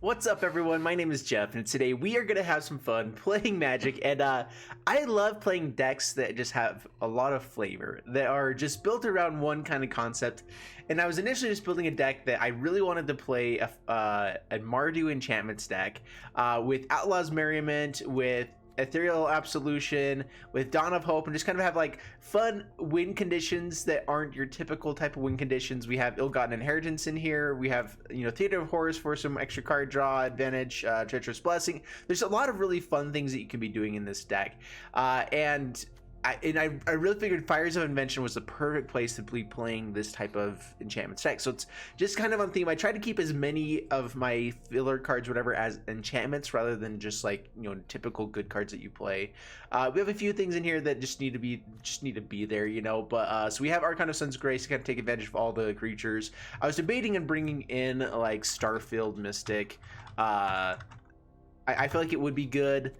What's up, everyone? My name is Jeff, and today we are going to have some fun playing Magic. And I love playing decks that just have a lot of flavor, that are just built around one kind of concept. And I was initially just building a deck that I really wanted to play a Mardu Enchantments deck with Outlaw's Merriment, with Ethereal Absolution, with Dawn of Hope, and just kind of have like fun win conditions that aren't your typical type of win conditions. We have Ill-Gotten Inheritance in here. We have, Theater of Horrors for some extra card draw advantage, Treacherous Blessing. There's a lot of really fun things that you can be doing in this deck. I really figured Fires of Invention was the perfect place to be playing this type of enchantment deck. So it's just kind of on theme. I tried to keep as many of my filler cards, whatever, as enchantments rather than just like, typical good cards that you play. We have a few things in here that just need to be there, But so we have Archon of Sun's Grace to kind of take advantage of all the creatures. I was debating on bringing in like Starfield Mystic. I feel like it would be good.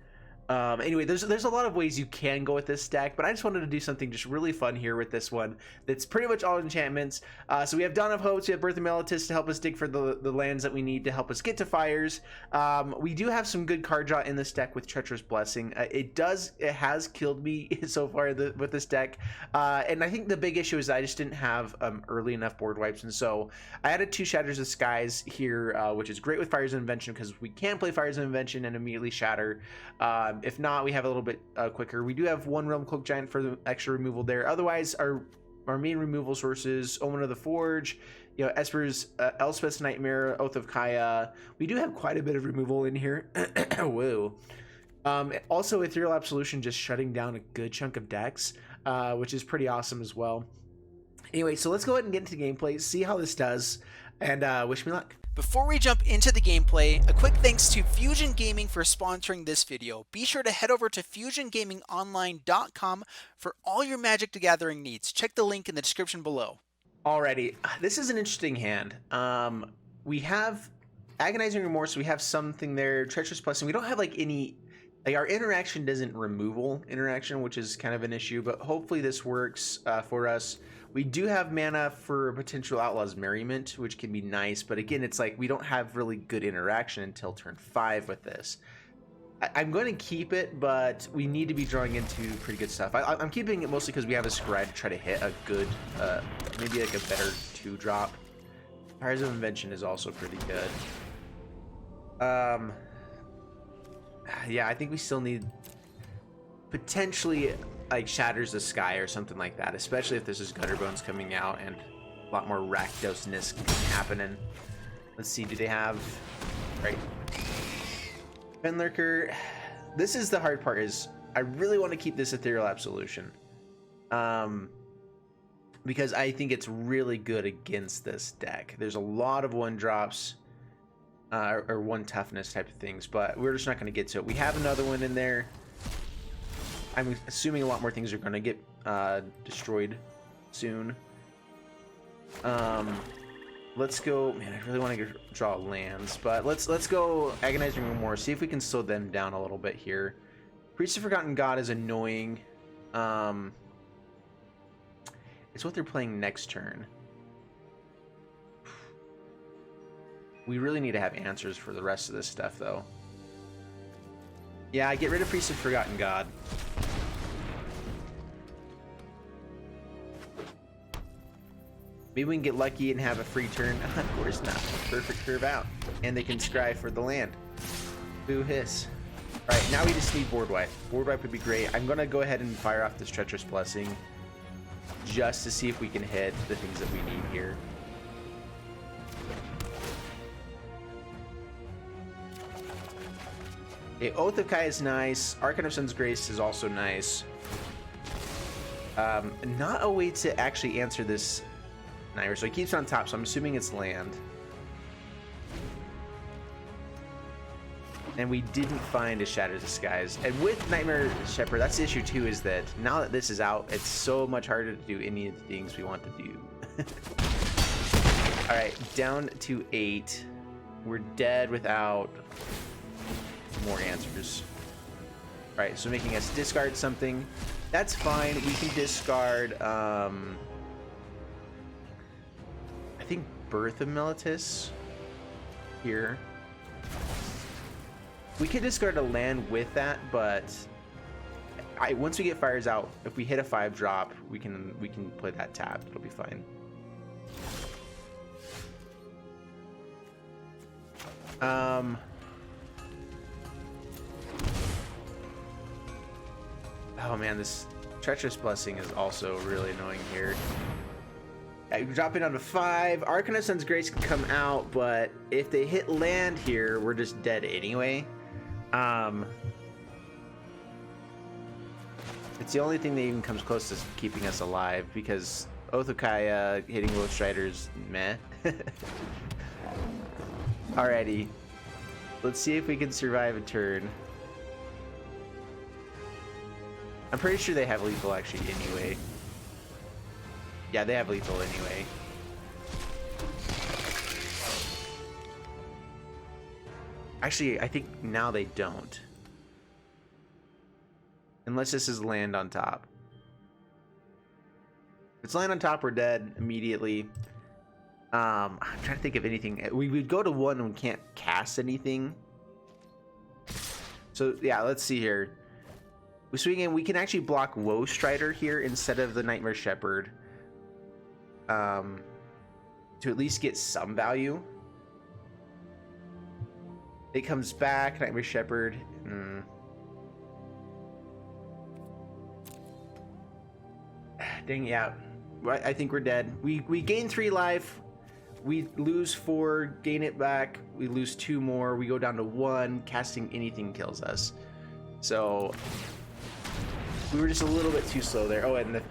Anyway, there's a lot of ways you can go with this deck, but I just wanted to do something just really fun here with this one that's pretty much all enchantments. So we have Dawn of Hope, we have Birth of Meletis to help us dig for the lands that we need to help us get to fires. We do have some good card draw in this deck with Treacherous Blessing. It has killed me so far with this deck, and I think the big issue is I just didn't have early enough board wipes, and so I added 2 Shatters of Skies here, which is great with Fires of Invention because we can play Fires of Invention and immediately shatter. If not, we have a little bit quicker. We do have 1 Realm Cloak Giant for the extra removal there. Otherwise, our main removal sources: Omen of the Forge, Esper's Elspeth's Nightmare, Oath of Kaya. We do have quite a bit of removal in here. Whoa. Also, Ethereal Absolution just shutting down a good chunk of decks, which is pretty awesome as well. Anyway, so let's go ahead and get into gameplay, see how this does, and wish me luck. Before we jump into the gameplay, a quick thanks to Fusion Gaming for sponsoring this video. Be sure to head over to FusionGamingOnline.com for all your Magic the Gathering needs. Check the link in the description below. Alrighty, this is an interesting hand. We have Agonizing Remorse, we have something there, Treacherous Blessing. We don't have our interaction doesn't removal interaction, which is kind of an issue, but hopefully this works for us. We do have mana for potential Outlaw's Merriment, which can be nice, but again, it's like we don't have really good interaction until turn 5 with this. I'm going to keep it, but we need to be drawing into pretty good stuff. I'm keeping it mostly because we have a Scribe to try to hit a good, maybe like a better 2-drop. Fires of Invention is also pretty good. Yeah, I think we still need potentially like Shatters the Sky or something like that, especially if this is Gutterbones coming out and a lot more Rakdos-ness happening. Let's see, do they have... Right. Fenlurker. This is the hard part, is I really want to keep this Ethereal Absolution. Because I think it's really good against this deck. There's a lot of 1-drops. Or 1 toughness type of things, but we're just not going to get to it. We have another one in there. I'm assuming a lot more things are going to get destroyed soon. Let's go. Man, I really want to draw lands, but let's go Agonizing Remorse. See if we can slow them down a little bit here. Priest of Forgotten God is annoying. It's what they're playing next turn. We really need to have answers for the rest of this stuff, though. Yeah, I get rid of Priest of Forgotten God. Maybe we can get lucky and have a free turn. Of course not. Perfect curve out. And they can scry for the land. Boo hiss. Alright, now we just need board wipe. Board wipe would be great. I'm going to go ahead and fire off this Treacherous Blessing just to see if we can hit the things that we need here. Okay, Oath of Kai is nice. Archon of Sun's Grace is also nice. Not a way to actually answer this Nightmare. So he keeps it on top, so I'm assuming it's land. And we didn't find a Shatter the Skies. And with Nightmare Shepherd, that's the issue too, is that now that this is out, it's so much harder to do any of the things we want to do. Alright, down to 8. We're dead without more answers. Alright, so making us discard something. That's fine. We can discard I think Birth of Meletis here. We could discard a land with that, but once we get fires out, if we hit a 5-drop, we can play that tapped. It'll be fine. Oh man, this Treacherous Blessing is also really annoying here. Dropping down to 5. Arcana Sun's Grace can come out, but if they hit land here, we're just dead anyway. It's the only thing that even comes close to keeping us alive, because Oath of Kaya hitting Wolf Striders, meh. Alrighty. Let's see if we can survive a turn. I'm pretty sure they have lethal actually anyway. Yeah, they have lethal anyway. Actually, I think now they don't. Unless this is land on top. If it's land on top, we're dead immediately. I'm trying to think of anything. We would go to 1 and we can't cast anything. So yeah, let's see here. We swing in. We can actually block Woe Strider here instead of the Nightmare Shepherd. To at least get some value. It comes back. Nightmare Shepherd. Dang, yeah. I think we're dead. We gain 3 life. We lose 4, gain it back. We lose 2 more. We go down to 1. Casting anything kills us. So we were just a little bit too slow there. Oh, and the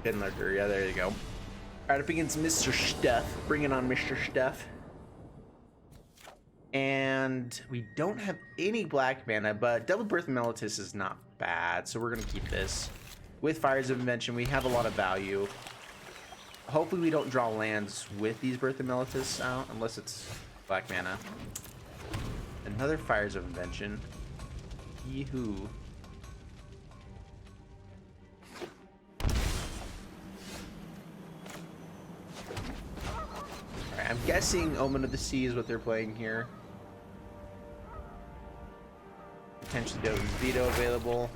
Pin Lurker. Yeah, there you go. All right, up against Mr. Stuff. Bring it on, Mr. Stuff. And we don't have any black mana, but Double Birth Mellitus is not bad, so we're going to keep this. With Fires of Invention, we have a lot of value. Hopefully we don't draw lands with these Birth of Mellitus out, unless it's black mana. Another Fires of Invention. Yee-hoo. Alright, I'm guessing Omen of the Sea is what they're playing here. Potentially Devil's Veto available.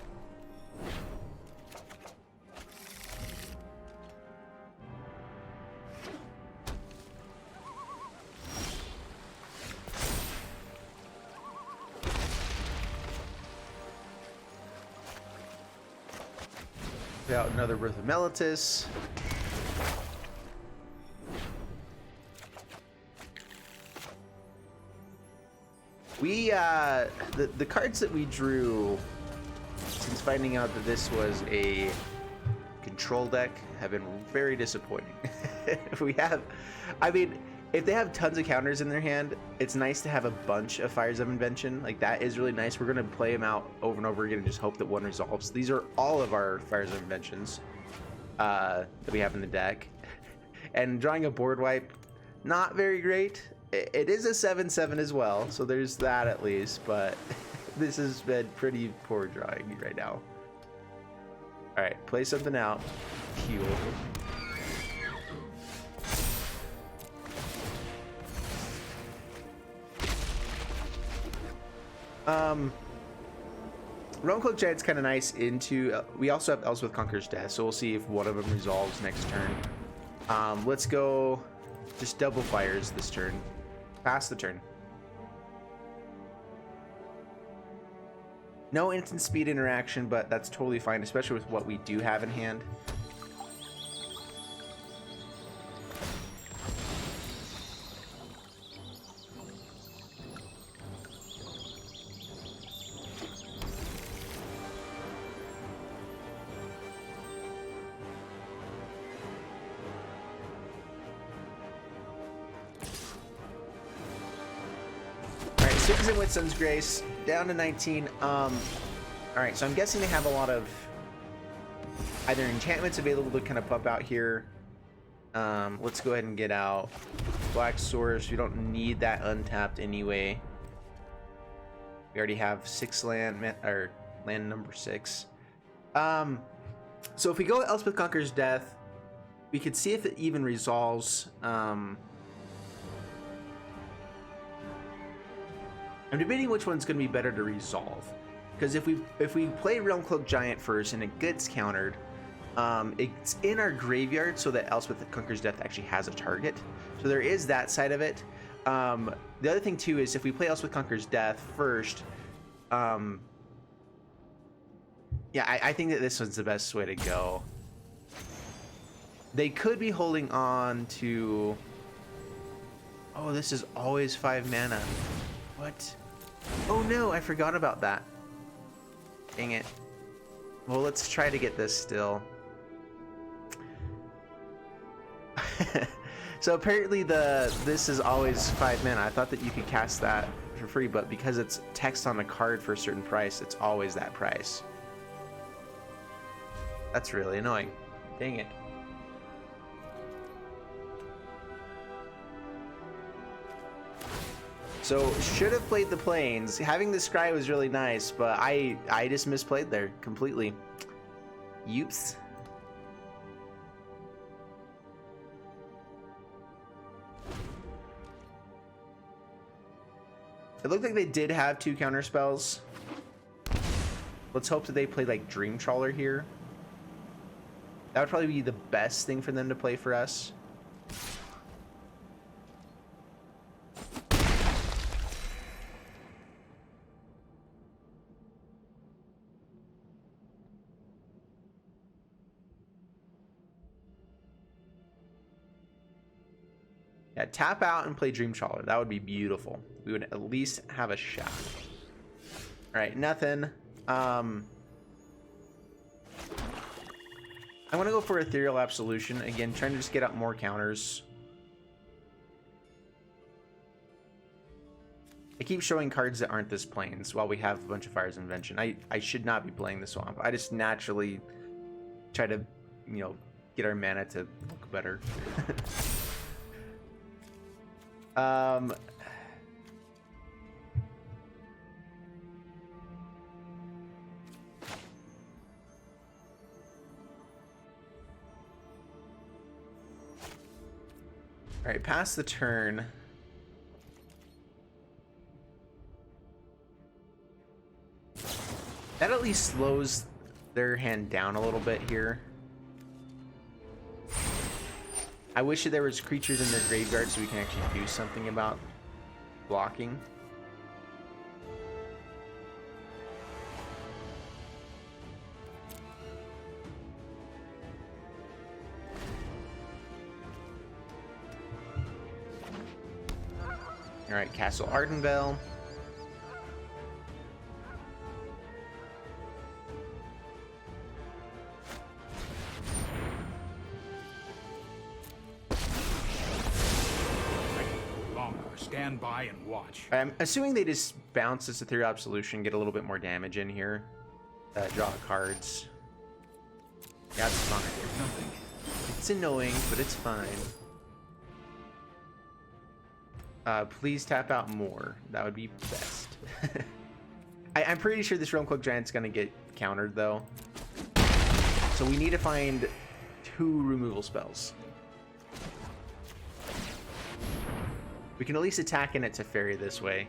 Put out another Birth of Mellitus. We the cards that we drew since finding out that this was a control deck have been very disappointing. I mean, if they have tons of counters in their hand, it's nice to have a bunch of Fires of Invention. Like, that is really nice. We're gonna play them out over and over again and just hope that one resolves. These are all of our Fires of Inventions that we have in the deck. And drawing a board wipe, not very great. It is a 7/7 as well, so there's that at least, but this has been pretty poor drawing right now. Alright, play something out. Heal. Realmcloak Giant's kind of nice into... we also have Elspeth Conqueror's Death, so we'll see if one of them resolves next turn. Let's go just double fires this turn. Pass the turn. No instant speed interaction, but that's totally fine, especially with what we do have in hand. Citizen with Sun's Grace, down to 19. Alright, so I'm guessing they have a lot of either enchantments available to kind of pump out here. Let's go ahead and get out Black Source. We don't need that untapped anyway. We already have 6 land, or land number 6. So if we go Elspeth Conqueror's Death, we could see if it even resolves. I'm debating which one's going to be better to resolve. Because if we play Realm Cloak Giant first and it gets countered, it's in our graveyard so that Elspeth Conqueror's Death actually has a target. So there is that side of it. The other thing too is if we play Elspeth Conqueror's Death first, yeah, I think that this one's the best way to go. They could be holding on to... Oh, this is always 5 mana. What? Oh no, I forgot about that. Dang it. Well, let's try to get this still. So apparently this is always 5 mana. I thought that you could cast that for free, but because it's text on a card for a certain price, it's always that price. That's really annoying. Dang it. So should have played the Plains. Having the Scry was really nice, but I just misplayed there completely. Oops. It looked like they did have 2 counter spells. Let's hope that they play like Dream Trawler here. That would probably be the best thing for them to play for us. Yeah, tap out and play Dream Trawler. That would be beautiful. We would at least have a shot. All right, nothing. I'm gonna go for Ethereal Absolution again, trying to just get out more counters. I keep showing cards that aren't this Plains while we have a bunch of Fire's Invention. I should not be playing the Swamp. I just naturally try to, you know, get our mana to look better. All right, pass the turn. That at least slows their hand down a little bit here. I wish that there was creatures in their graveyard so we can actually do something about blocking. All right, Castle Ardenvale. Stand by and watch. I'm assuming they just bounce this Ethereal Absolution, get a little bit more damage in here. Draw cards. Yeah, it's fine. Nothing. It's annoying, but it's fine. Please tap out more. That would be best. I'm pretty sure this Realm Cloak Giant's gonna get countered though. So we need to find 2 removal spells. We can at least attack in it to Fairy this way.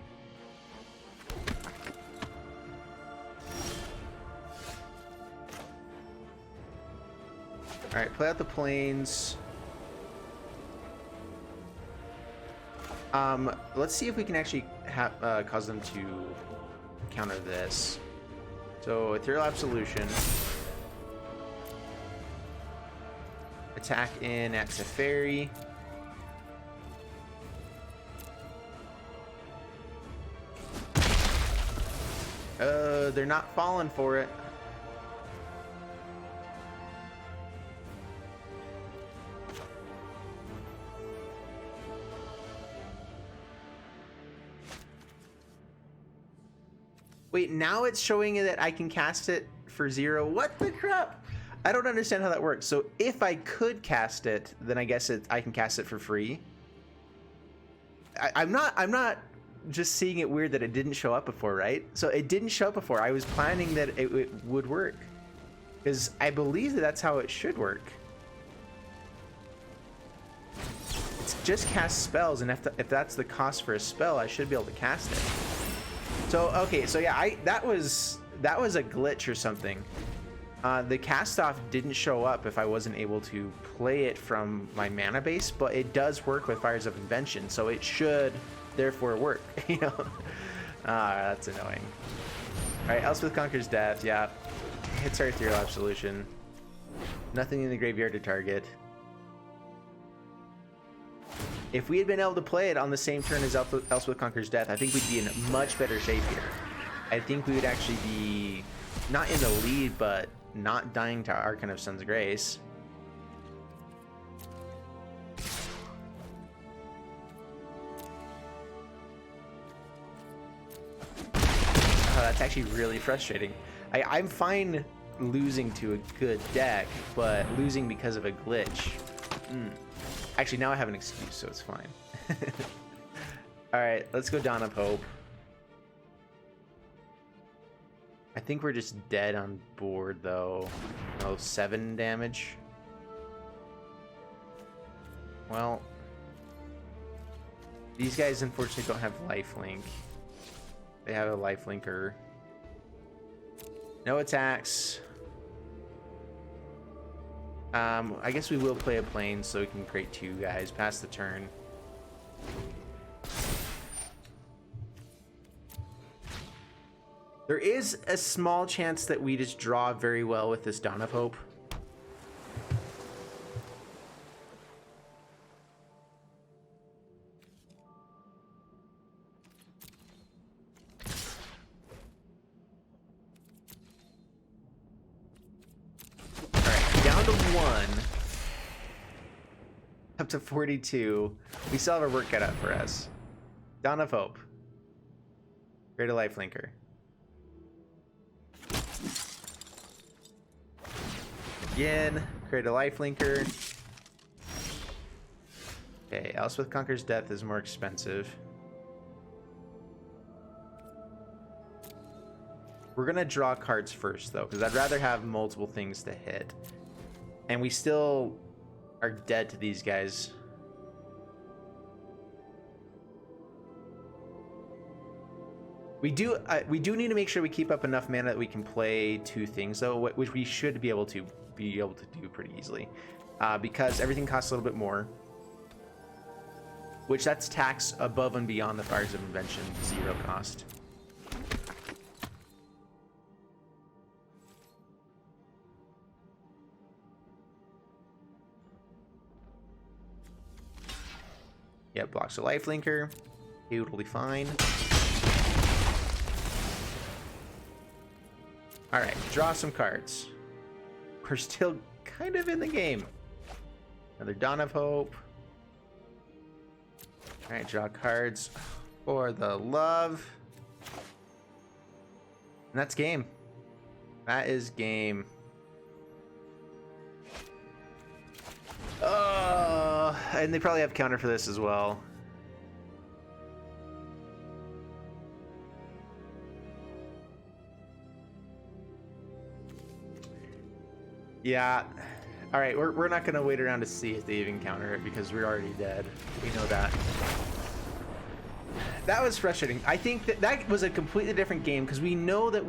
Alright, play out the Plains. Let's see if we can actually have cause them to counter this. So, Ethereal Absolution. Attack in at Teferi. They're not falling for it. Wait, now it's showing that I can cast it for 0. What the crap? I don't understand how that works. So if I could cast it, then I guess I can cast it for free. I'm not just seeing it weird that it didn't show up before, right? So it didn't show up before. I was planning that it would work, because I believe that that's how it should work. It's just cast spells, and if that's the cost for a spell, I should be able to cast it. So okay, so yeah, that was a glitch or something. The cast off didn't show up if I wasn't able to play it from my mana base, but it does work with Fires of Invention, so it should therefore work. You know, that's annoying. All right, Elspeth Conquers Death. Yeah, hits our Ethereal Absolution. Nothing in the graveyard to target. If we had been able to play it on the same turn as Elspeth Conquers Death, I think we'd be in much better shape here. I think we would actually be not in the lead, but not dying to Archon of Sun's Grace. Oh, that's actually really frustrating. I'm fine losing to a good deck, but losing because of a glitch. Actually, now I have an excuse, so it's fine. Alright, let's go Dawn of Hope. I think we're just dead on board, though. Oh, 7 damage. Well, these guys unfortunately don't have lifelink. They have a lifelinker. No attacks. I guess we will play a plane so we can create 2 guys past the turn. There is a small chance that we just draw very well with this Dawn of Hope. Alright, down to 1. Up to 42. We still have our work cut out for us. Dawn of Hope. Create a lifelinker. Again, create a lifelinker. Okay, Elspeth Conquers Death is more expensive. We're gonna draw cards first, though, because I'd rather have multiple things to hit. And we still are dead to these guys. We do need to make sure we keep up enough mana that we can play 2 things, though, which we should be able to do pretty easily, because everything costs a little bit more, which that's tax above and beyond the Fires of Invention 0 cost. Yep, blocks a lifelinker. Totally fine. Alright, draw some cards. We're still kind of in the game. Another Dawn of Hope. Alright, draw cards for the love. And that's game. That is game. Oh, and they probably have counter for this as well. Yeah. All right, we're not going to wait around to see if they even counter it because we're already dead. We know that. That was frustrating. I think that was a completely different game because we know that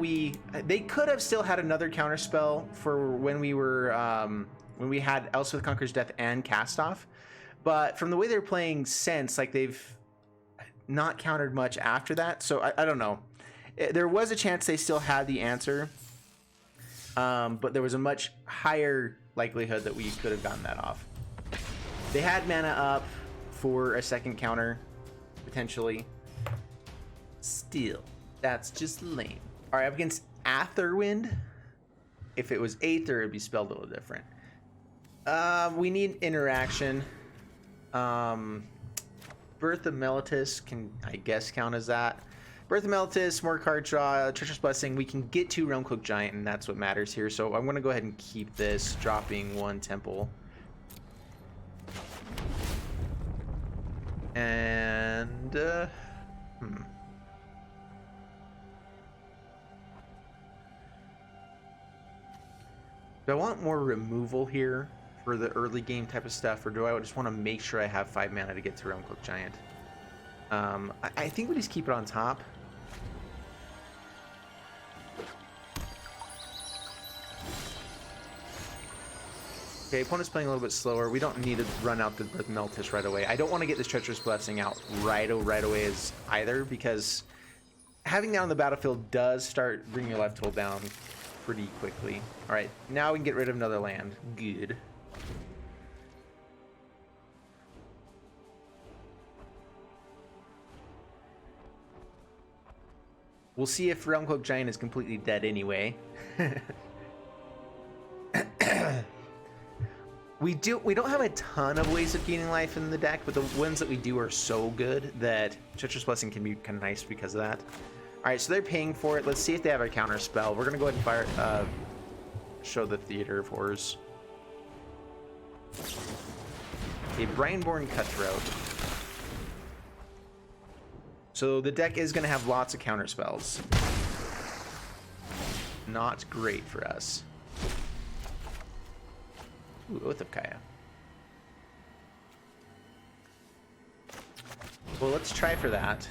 they could have still had another counter spell for when we were when we had Elspeth Conquers Death and Cast Off, but from the way they're playing since, like, they've not countered much after that. So I don't know. There was a chance they still had the answer. But there was a much higher likelihood that we could have gotten that off. They had mana up for a second counter, potentially. Still, that's just lame. All right, up against Aetherwind. If it was Aether, it'd be spelled a little different. We need interaction. Birth of Meletis can, I guess, count as that. Birth of Meletis, more card draw, Treacherous Blessing. We can get 2 Realmcloak Giant, and that's what matters here. So I'm going to go ahead and keep this, dropping 1 Temple. And, do I want more removal here for the early game type of stuff, or do I just want to make sure I have 5 mana to get to Realmcloak Giant? I think we just keep it on top. Okay, opponent's playing a little bit slower. We don't need to run out the Meltis right away. I don't want to get this Treacherous Blessing out right away as either, because having that on the battlefield does start bringing your life total down pretty quickly. All right, now we can get rid of another land. Good. We'll see if Realm Cloak Giant is completely dead anyway. We don't have a ton of ways of gaining life in the deck, but the ones that we do are so good that Treacherous Blessing can be kind of nice because of that. All right, so they're paying for it. Let's see if they have a counter spell. We're gonna go ahead and fire, show the Theater of Horrors. A Brineborn Cutthroat. So the deck is gonna have lots of counter spells. Not great for us. Ooh, Oath of Kaya. Well, let's try for that.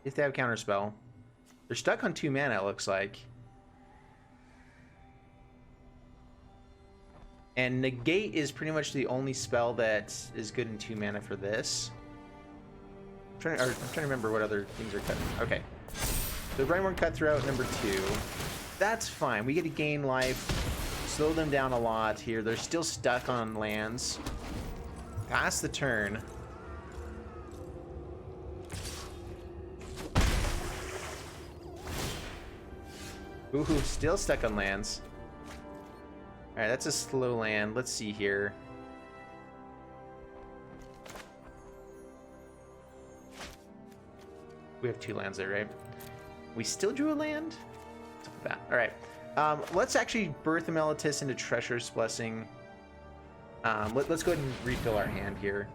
If they have counterspell. They're stuck on 2 mana, it looks like. And Negate is pretty much the only spell that is good in 2 mana for this. I'm trying to remember what other things are cut. Okay. The Brineborn Cutthroat, number 2. That's fine. We get to gain life. Slow them down a lot here. They're still stuck on lands. Pass the turn. Ooh, still stuck on lands. Alright, that's a slow land. Let's see here. We have 2 lands there, right? We still drew a land? What's up with that? Alright. Let's actually birth the Meltis into Treacherous Blessing. Let's go ahead and refill our hand here.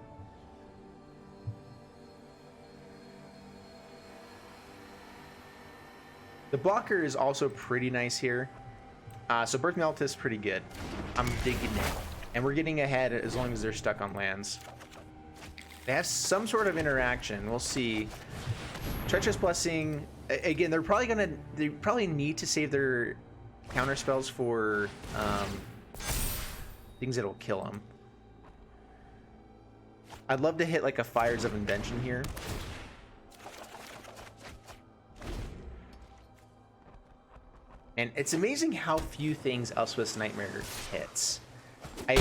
The blocker is also pretty nice here. So birth Meltis is pretty good. I'm digging it. And we're getting ahead as long as they're stuck on lands. They have some sort of interaction. We'll see. Treacherous Blessing, again, they probably need to save their counter spells for things that'll kill them. I'd love to hit like a Fires of Invention here. And it's amazing how few things Elspeth's Nightmare hits. I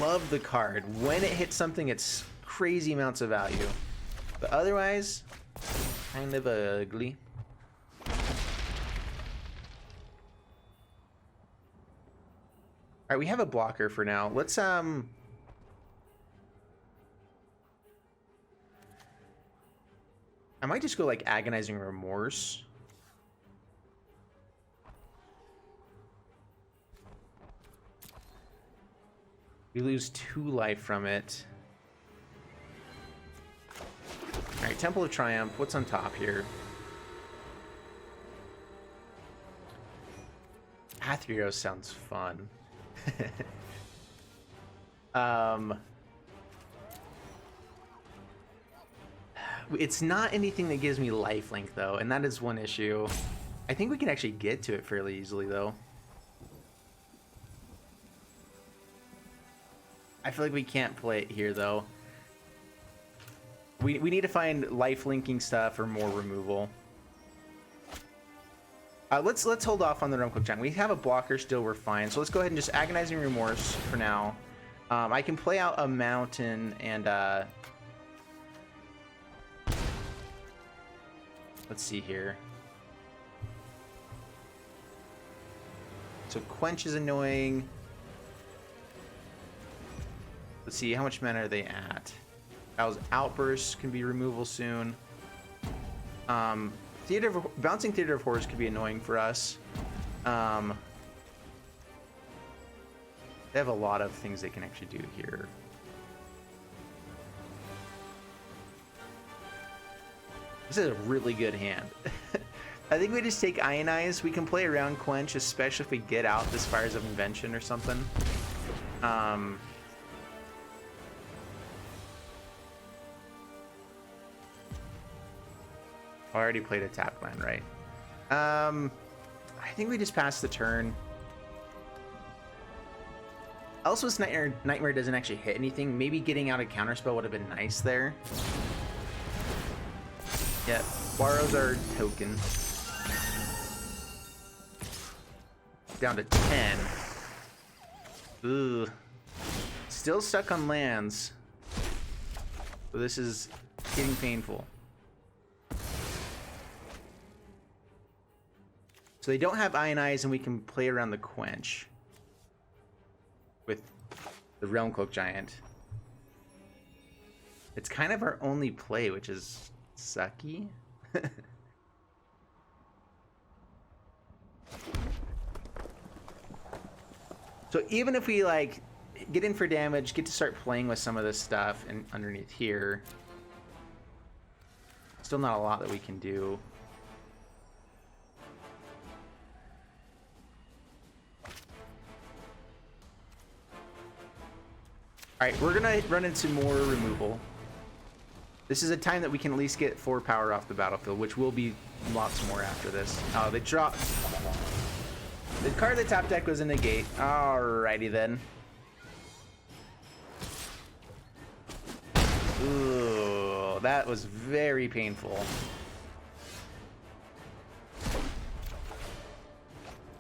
love the card. When it hits something, it's crazy amounts of value. But otherwise, kind of ugly. Alright, we have a blocker for now. Let's I might just go like Agonizing Remorse. We lose 2 life from it. Alright, Temple of Triumph. What's on top here? Athreos sounds fun. It's not anything that gives me lifelink though, and that is one issue. I think we can actually get to it fairly easily though. I feel like we can't play it here though. We need to find lifelinking stuff or more removal. Let's hold off on the Realm Cloak Giant. We have a blocker still, we're fine. So let's go ahead and just Agonizing Remorse for now. I can play out a mountain and let's see here. So Quench is annoying. Let's see, how much mana are they at? Bow's Outburst can be removal soon. Bouncing Theater of Horrors could be annoying for us. They have a lot of things they can actually do here. This is a really good hand. I think we just take Ionize. We can play around Quench, especially if we get out this Fires of Invention or something. I already played a tap land, right? I think we just passed the turn. Elspeth's Nightmare doesn't actually hit anything. Maybe getting out a counterspell would have been nice there. Yeah, borrows our token. Down to 10. Ooh. Still stuck on lands. So this is getting painful. So they don't have Ionize, and we can play around the Quench with the Realm Cloak Giant. It's kind of our only play, which is sucky. So even if we like get in for damage, get to start playing with some of this stuff and underneath here, still not a lot that we can do. Alright, we're gonna run into more removal. This is a time that we can at least get 4 power off the battlefield, which will be lots more after this. Oh, they dropped. The card of the top deck was a negate. Alrighty then. Ooh, that was very painful.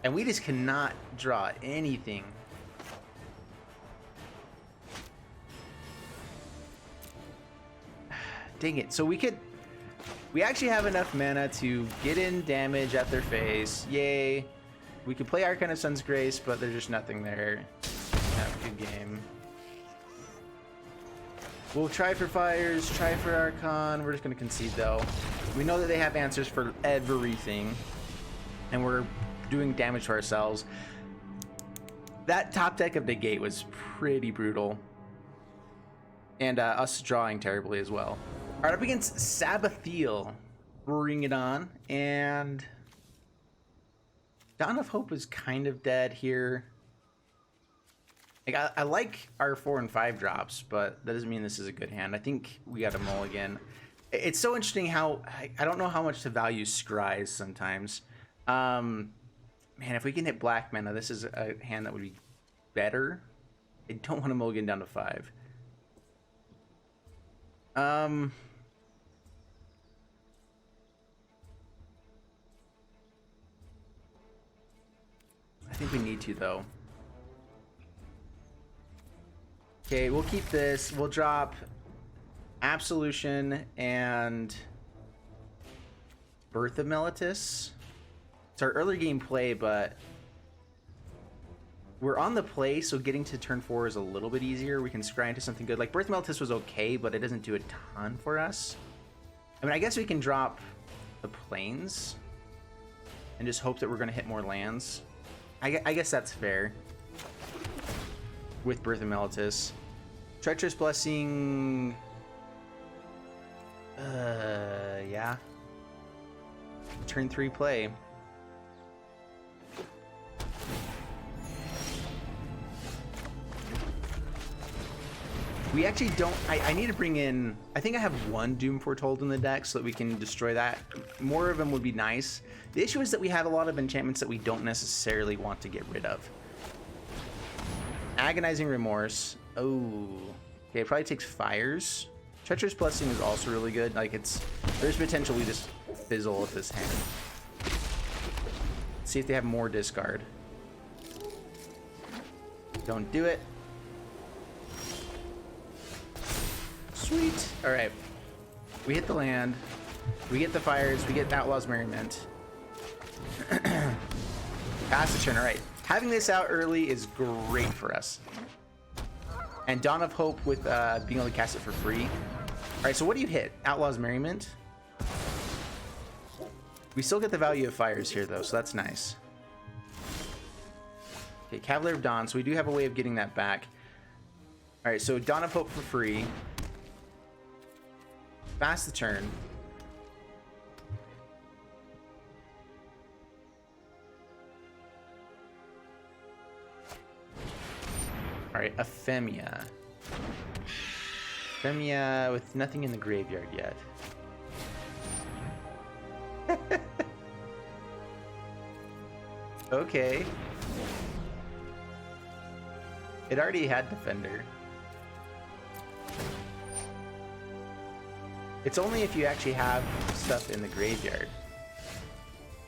And we just cannot draw anything. Dang it. So we actually have enough mana to get in damage at their face. Yay. We could play Arcana Sun's Grace, but there's just nothing there. Have a good game. We'll try for Fires, try for Archon. We're just going to concede, though. We know that they have answers for everything, and we're doing damage to ourselves. That top deck of Negate was pretty brutal. And us drawing terribly as well. All right, up against Sabathiel. Bring it on. And Dawn of Hope is kind of dead here. Like, I like our 4 and 5 drops, but that doesn't mean this is a good hand. I think we got a mulligan. It's so interesting how I don't know how much to value scries sometimes. Man, if we can hit black mana, this is a hand that would be better. I don't want to mulligan down to 5. I think we need to, though. Okay, we'll keep this. We'll drop Absolution and Birth of Meletis. It's our early game play, but we're on the play, so getting to turn 4 is a little bit easier. We can scry into something good. Like, Birth of Meletis was okay, but it doesn't do a ton for us. I mean, I guess we can drop the Plains and just hope that we're going to hit more lands. I guess that's fair. With Birth of Meletis. Treacherous Blessing. Yeah. Turn 3 play. We actually don't... I need to bring in... I think I have 1 Doom Foretold in the deck so that we can destroy that. More of them would be nice. The issue is that we have a lot of enchantments that we don't necessarily want to get rid of. Agonizing Remorse. Oh. Okay, it probably takes Fires. Treacherous Blessing is also really good. Like, there's potential we just fizzle with this hand. See if they have more discard. Don't do it. Sweet. All right. We hit the land. We get the Fires. We get Outlaw's Merriment. Pass the turn. All right. Having this out early is great for us. And Dawn of Hope with being able to cast it for free. All right. So what do you hit? Outlaw's Merriment. We still get the value of Fires here, though, so that's nice. Okay, Cavalier of Dawn. So we do have a way of getting that back. All right. So Dawn of Hope for free. Pass the turn. All right, Ephemia. Ephemia with nothing in the graveyard yet. Okay. It already had Defender. It's only if you actually have stuff in the graveyard.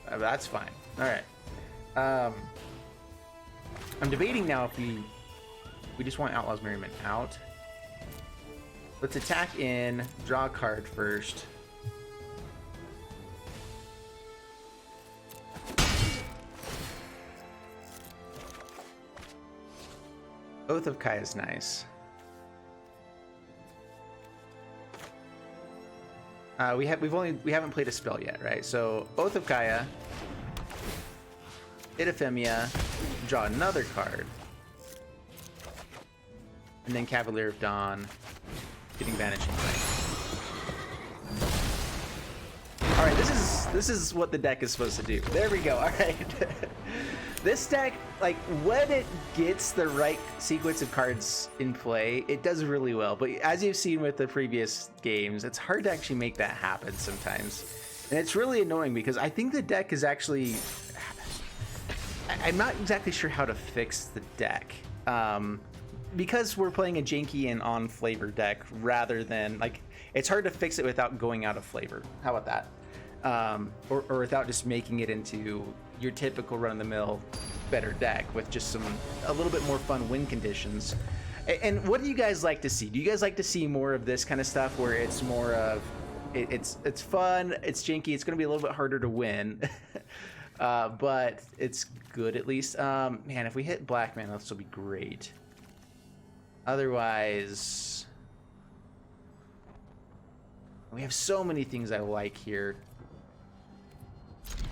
That's fine. Alright. I'm debating now if we just want Outlaw's Merriment out. Let's attack in, draw a card first. Oath of Kai is nice. We haven't played a spell yet, right? So Oath of Kaya, hit Ephemia, draw another card, and then Cavalier of Dawn, getting Vanishing Light. All right, this is what the deck is supposed to do. There we go. All right. This deck, like, when it gets the right sequence of cards in play, it does really well. But as you've seen with the previous games, it's hard to actually make that happen sometimes. And it's really annoying because I think the deck is actually... I'm not exactly sure how to fix the deck. Because we're playing a janky and on-flavor deck rather than, like, it's hard to fix it without going out of flavor. How about that? Or without just making it into your typical run-of-the-mill better deck with just a little bit more fun win conditions. And what do you guys like to see? Do you guys like to see more of this kind of stuff where it's more of it's fun, it's janky, it's going to be a little bit harder to win, but it's good at least. Man, if we hit black mana, this will be great. Otherwise, we have so many things I like here.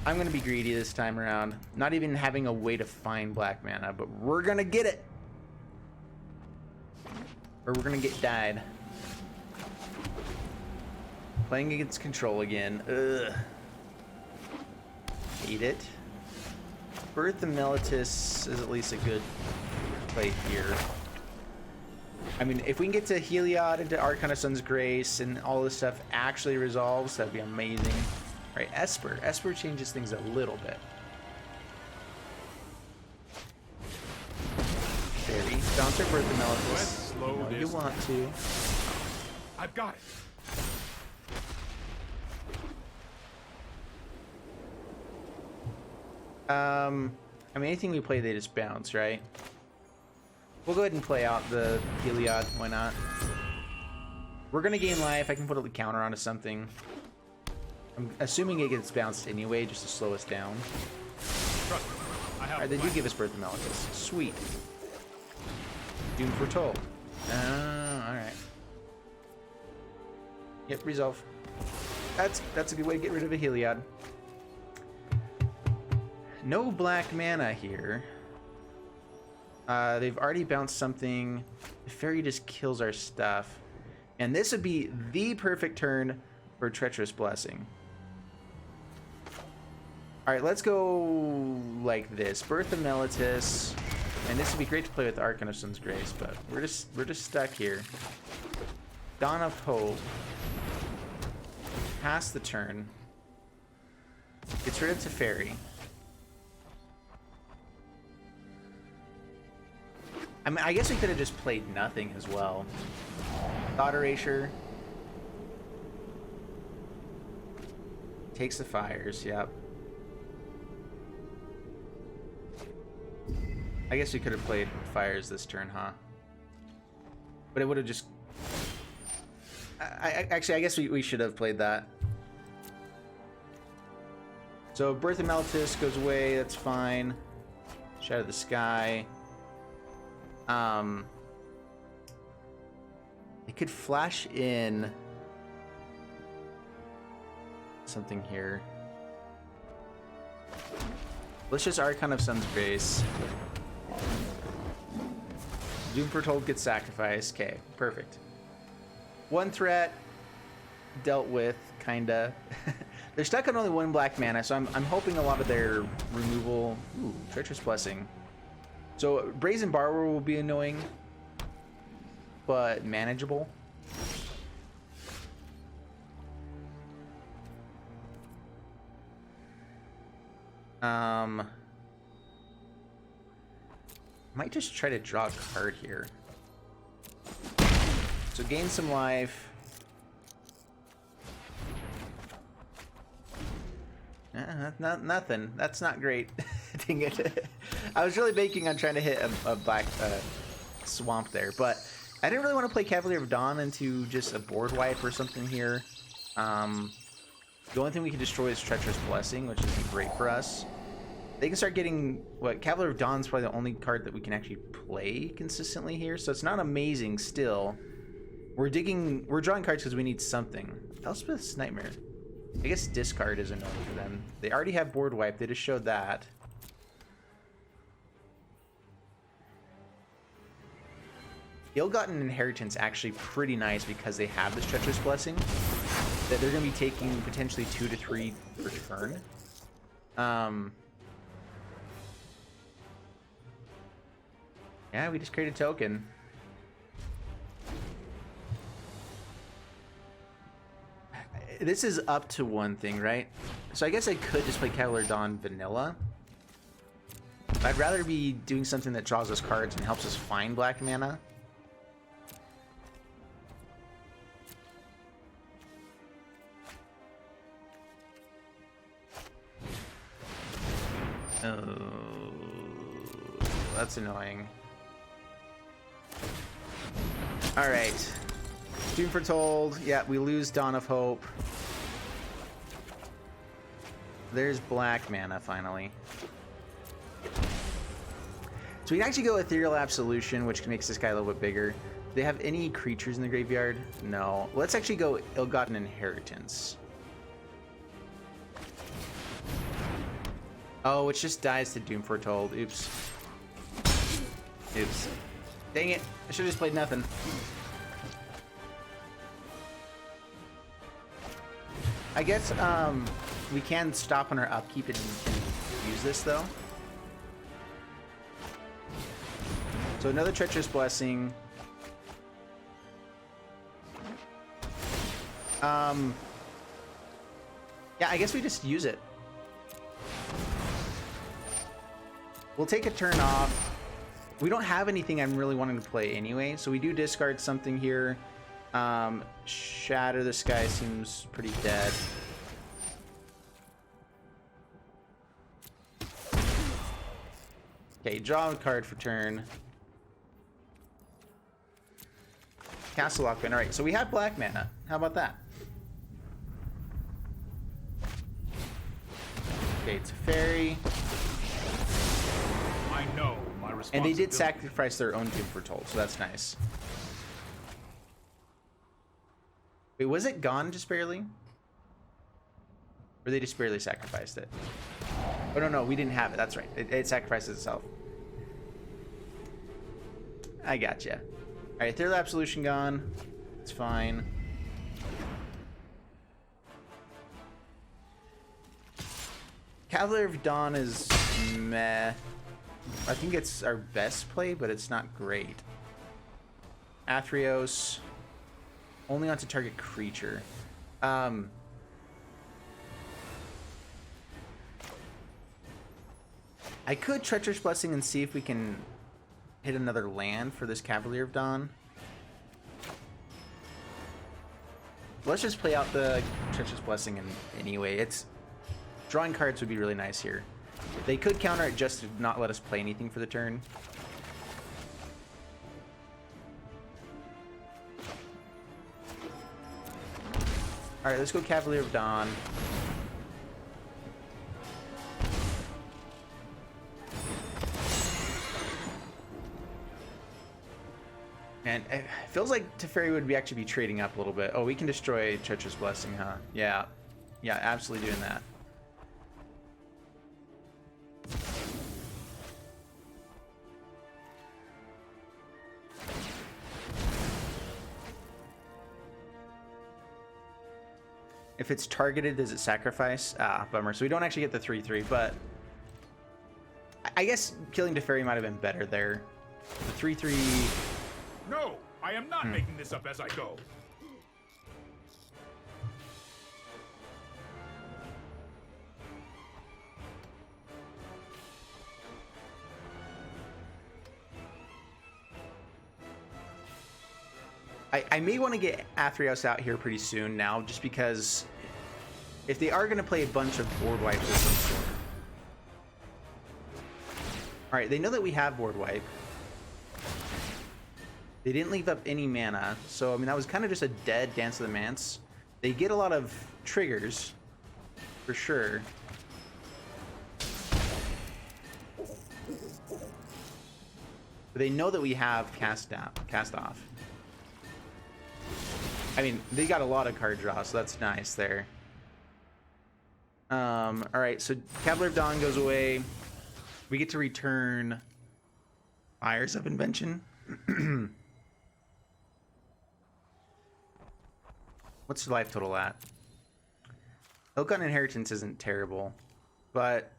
I'm gonna be greedy this time around, not even having a way to find black mana, but we're gonna get it, or we're gonna get died. Playing against control again. Ugh. Hate it. Birth of Meletis is at least a good play here. I mean, if we can get to Heliod into Arcana Sun's Grace and all this stuff actually resolves, that'd be amazing. All right, Esper. Esper changes things a little bit. Fairy. Bouncer Birth of Meletis. You know you want to. I've got it. I mean, anything we play, they just bounce, right? We'll go ahead and play out the Heliod. Why not? We're gonna gain life. I can put a counter onto something. I'm assuming it gets bounced anyway, just to slow us down. Alright, they do give us Birth of Meletis. Sweet. Doom Foretold. Alright. Yep, resolve. That's a good way to get rid of a Heliod. No black mana here. They've already bounced something. The fairy just kills our stuff. And this would be the perfect turn for Treacherous Blessing. Alright, let's go like this. Birth of Meletis. And this would be great to play with Arcana Sun's Grace, but we're just stuck here. Dawn of Hope. Pass the turn. Gets rid of Teferi. I mean, I guess we could have just played nothing as well. Thought Erasure. Takes the fires, yep. I guess we could have played fires this turn, huh? But it would have just... Actually, I guess we should have played that. So Birth of Meletis goes away, that's fine. Shadow of the Sky. It could flash in something here. Let's just Archon of Sun's Grace. Doom Foretold gets sacrificed. Okay, perfect. One threat dealt with, kinda. They're stuck on only one black mana, so I'm hoping a lot of their removal. Ooh, Treacherous Blessing. So Brazen Borrower will be annoying, but manageable. Might just try to draw a card here. So gain some life. Nothing. That's not great. Dang it. I was really banking on trying to hit a black swamp there, but I didn't really want to play Cavalier of Dawn into just a board wipe or something here. The only thing we can destroy is Treacherous Blessing, which isn't great for us. They can start getting... What, Cavalier of Dawn is probably the only card that we can actually play consistently here, so it's not amazing still. We're drawing cards because we need something. Elspeth's Nightmare. I guess discard is annoying for them. They already have board wipe, they just showed that. Ill-Gotten Inheritance actually pretty nice because they have this Treacherous Blessing that they're going to be taking potentially 2 to 3 per turn. Yeah, we just created a token. This is up to one thing, right? So I guess I could just play Cavalier Dawn vanilla. I'd rather be doing something that draws us cards and helps us find black mana. Oh, that's annoying. All right, Doom Foretold. Yeah, we lose Dawn of Hope. There's black mana finally. So we can actually go Ethereal Absolution, which makes this guy a little bit bigger. Do they have any creatures in the graveyard? No. Let's actually go Ill-Gotten Inheritance. Oh, which just dies to Doom Foretold. Oops. Oops. Dang it. I should have just played nothing. I guess we can stop on our upkeep and use this, though. So another Treacherous Blessing. Yeah, I guess we just use it. We'll take a turn off. We don't have anything I'm really wanting to play anyway, so we do discard something here. Shatter the Sky seems pretty dead. Okay, draw a card for turn. Castle Lockpin. Alright, so we have black mana. How about that? Okay, it's a fairy. I know my responsibility. And they did sacrifice their own Doom Foretold, so that's nice. Wait, was it gone just barely? Or they just barely sacrificed it? Oh, no, we didn't have it. That's right. It sacrifices itself. I gotcha. Alright, Ethereal Absolution gone. It's fine. Cavalier of Dawn is meh. I think it's our best play, but it's not great. Athreos. Only onto target creature. I could Treacherous Blessing and see if we can hit another land for this Cavalier of Dawn. Let's just play out the Treacherous Blessing anyway. It's drawing cards would be really nice here. They could counter it just to not let us play anything for the turn. Alright, let's go Cavalier of Dawn. And it feels like Teferi would actually be trading up a little bit. Oh, we can destroy Treacherous Blessing, huh? Yeah. Yeah, absolutely doing that. If it's targeted, does it sacrifice? Ah, bummer. So we don't actually get the 3/3, but I guess killing Teferi might have been better there. The 3/3. No, I am not making this up as I go. I may want to get Athreos out here pretty soon now, just because if they are going to play a bunch of board wipes of some sort. Alright, they know that we have board wipe. They didn't leave up any mana, so I mean that was kind of just a dead Dance of the Manse. They get a lot of triggers, for sure. But they know that we have cast off. I mean, they got a lot of card draw, so that's nice there. Alright, so Cavalier of Dawn goes away. We get to return Fires of Invention. What's the life total at? Ilkhan Inheritance isn't terrible, but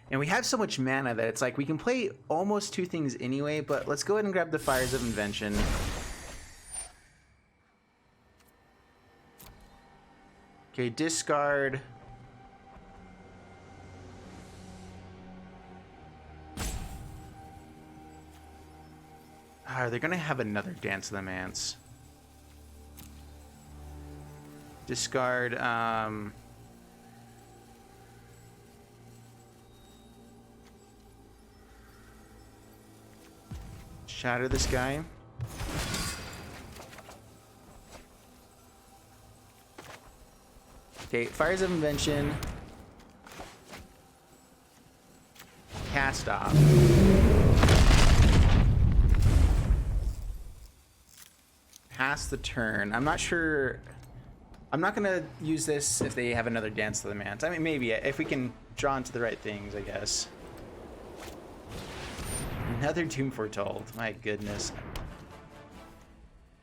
and we have so much mana that it's like we can play almost two things anyway, but let's go ahead and grab the Fires of Invention. Okay, discard. Are they gonna have another Dance of the Manse? Discard, shatter this guy. Okay, Fires of Invention. Cast off. Pass the turn. I'm not sure. I'm not gonna use this if they have another Dance of the Manse. I mean, maybe if we can draw into the right things, I guess. Another Doom Foretold. My goodness.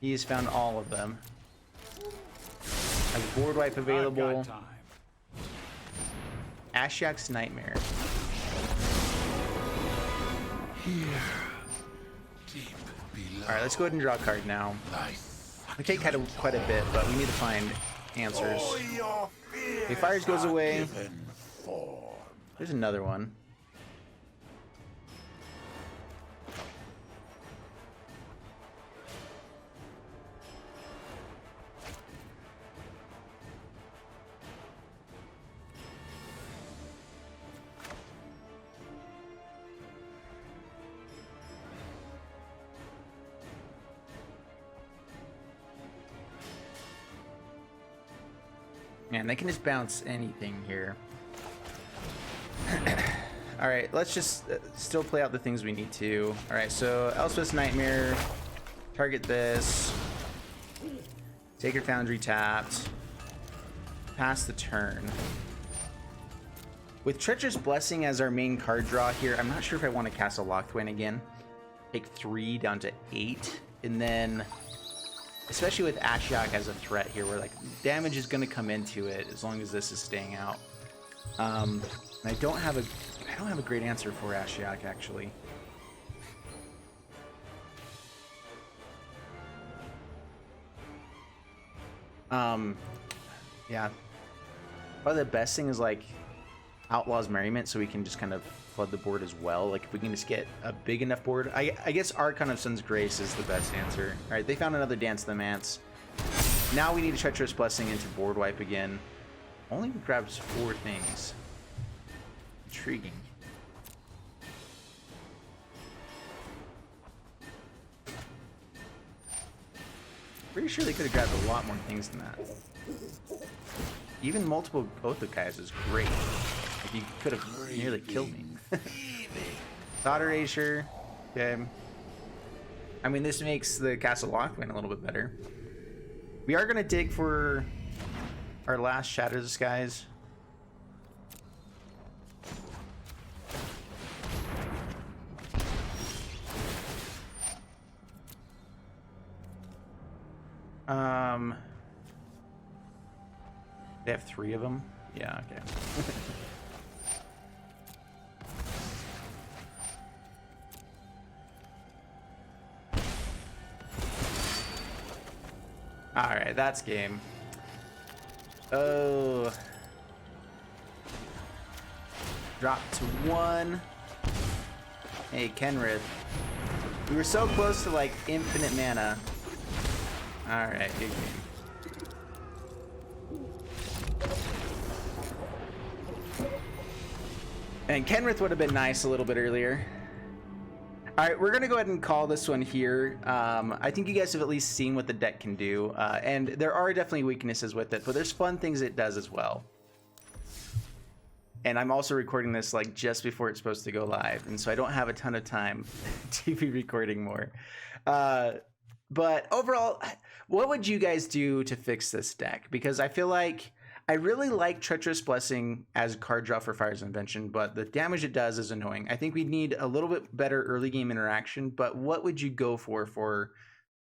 He's found all of them. Have board wipe available. Ashiok's Nightmare. Alright, let's go ahead and draw a card now. We take quite a bit, but we need to find answers. Okay, Fires goes away. There's another one. Man, they can just bounce anything here. Alright, let's just still play out the things we need to. Alright, so Elspeth's Nightmare. Target this. Sacred Foundry tapped. Pass the turn. With Treacherous Blessing as our main card draw here, I'm not sure if I want to cast a Locthwain again. Take 3 down to 8. And then, especially with Ashiok as a threat here, where like damage is going to come into it as long as this is staying out. And I don't have a great answer for Ashiok actually. Yeah. Probably the best thing is like Outlaw's Merriment, so we can just kind of flood the board as well. Like if we can just get a big enough board. I guess Archon of Sun's Grace is the best answer. Alright, they found another Dance of the Manse. Now we need a Treacherous Blessing into board wipe again. Only grabs 4 things. Intriguing. Pretty sure they could have grabbed a lot more things than that. Even multiple Othokais is great. Like you could have nearly killed me. Thought Erasure. Okay. I mean, this makes the Castle Locthwain a little bit better. We are going to dig for our last Shatter the Skies. They have 3 of them? Yeah, okay. right, that's game. Oh. Drop to 1. Hey, Kenrith. We were so close to like infinite mana. Alright, good game. And Kenrith would have been nice a little bit earlier. Alright, we're going to go ahead and call this one here. I think you guys have at least seen what the deck can do. And there are definitely weaknesses with it, but there's fun things it does as well. And I'm also recording this like just before it's supposed to go live, and so I don't have a ton of time to be recording more. But overall, what would you guys do to fix this deck? Because I feel like I really like Treacherous Blessing as card draw for Fire's Invention, but the damage it does is annoying. I think we need a little bit better early game interaction, but what would you go for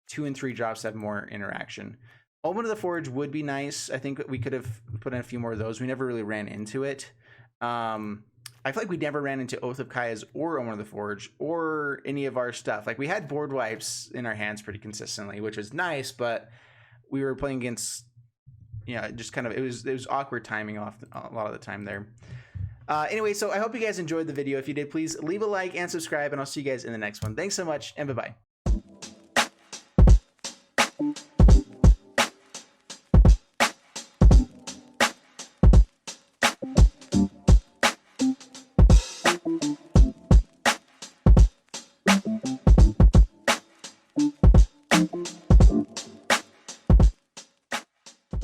2 and 3 drops to have more interaction? Omen of the Forge would be nice. I think we could have put in a few more of those. We never really ran into it. I feel like we never ran into Oath of Kaya's or Omen of the Forge or any of our stuff. Like we had board wipes in our hands pretty consistently, which was nice, but we were playing against, yeah, just kind of, it was awkward timing off a lot of the time there. Anyway, so I hope you guys enjoyed the video. If you did, please leave a like and subscribe, and I'll see you guys in the next one. Thanks so much, and bye-bye.